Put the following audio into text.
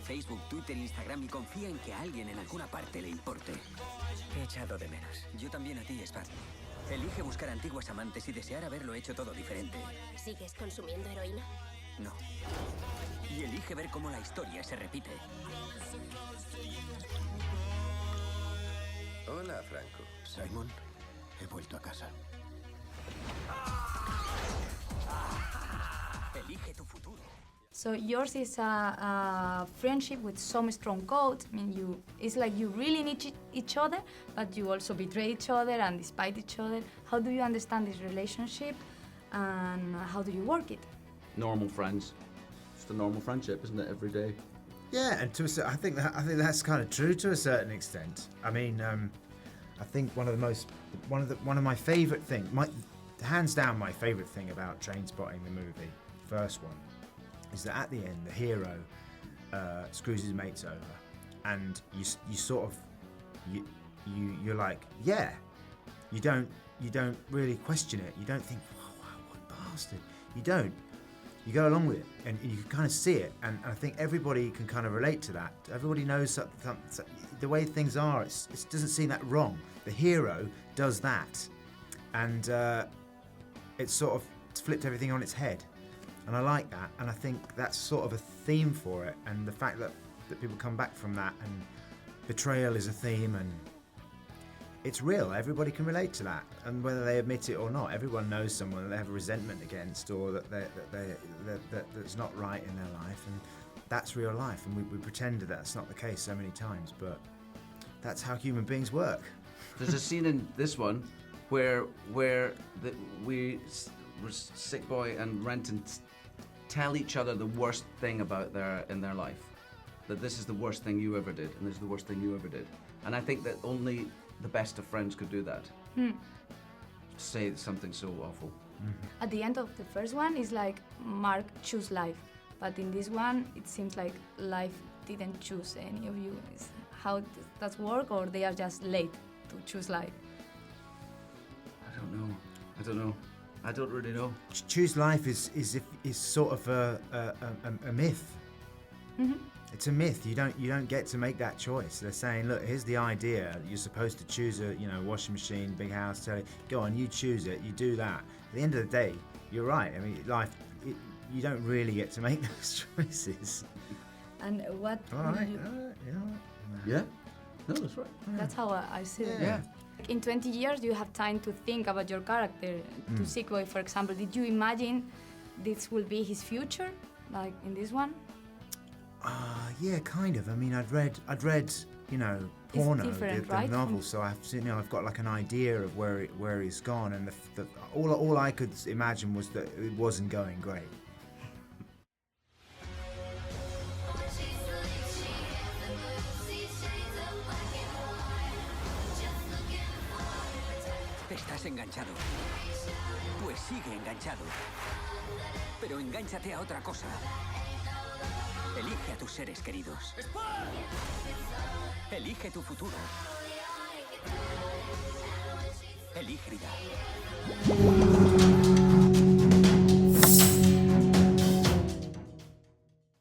Facebook, Twitter, Instagram y confía en que a alguien en alguna parte le importe. Te he echado de menos. Yo también a ti, Spad. Elige buscar antiguas amantes y desear haberlo hecho todo diferente. ¿Sigues consumiendo heroína? No. Y elige ver cómo la historia se repite. Hola, Franco. Simon, he vuelto a casa. Elige tu futuro. So yours is a friendship with some strong codes. I mean, it's like you really need each other, but you also betray each other and despite each other. How do you understand this relationship, and how do you work it? Normal friends. Just a normal friendship, isn't it? Every day. Yeah, and I think that's kind of true to a certain extent. I mean, I think one of my favourite things, hands down, my favourite thing about Trainspotting, the movie, first one, is that at the end the hero screws his mates over, and you sort of you're like, yeah, you don't really question it. You don't think, wow, what bastard. You don't. You go along with it, and you can kind of see it, and I think everybody can kind of relate to that. Everybody knows the way things are. It doesn't seem that wrong. The hero does that, and it's sort of flipped everything on its head. And I like that, and I think that's sort of a theme for it, and the fact that people come back from that, and betrayal is a theme, and it's real. Everybody can relate to that, and whether they admit it or not, everyone knows someone that they have a resentment against, or that's not right in their life, and that's real life, and we pretend that that's not the case so many times, but that's how human beings work. There's a scene in this one where Sick Boy and Renton tell each other the worst thing about in their life. That this is the worst thing you ever did, and this is the worst thing you ever did. And I think that only the best of friends could do that. Say something so awful. Mm-hmm. At the end of the first one, it's like Mark choose life, but in this one, it seems like life didn't choose any of you. How does that work, or they are just late to choose life? I don't know. I don't really know. Choose life is sort of a myth. Mm-hmm. It's a myth. You don't get to make that choice. They're saying, look, here's the idea. You're supposed to choose a washing machine, big house, telly. Go on, you choose it. You do that. At the end of the day, you're right. I mean, life. You don't really get to make those choices. And what? All right. Yeah. No, that's right. That's how I see it. Yeah. In 20 years, you have time to think about your character. To Sick Boy, for example, did you imagine this will be his future, like in this one? Yeah, kind of. I mean, I'd read, Porno, the novel, so I've got like an idea of where he's gone, and all I could imagine was that it wasn't going great. ¿Estás enganchado? Pues sigue enganchado. Pero engánchate a otra cosa. Elige a tus seres queridos. Elige tu futuro. Elige vida.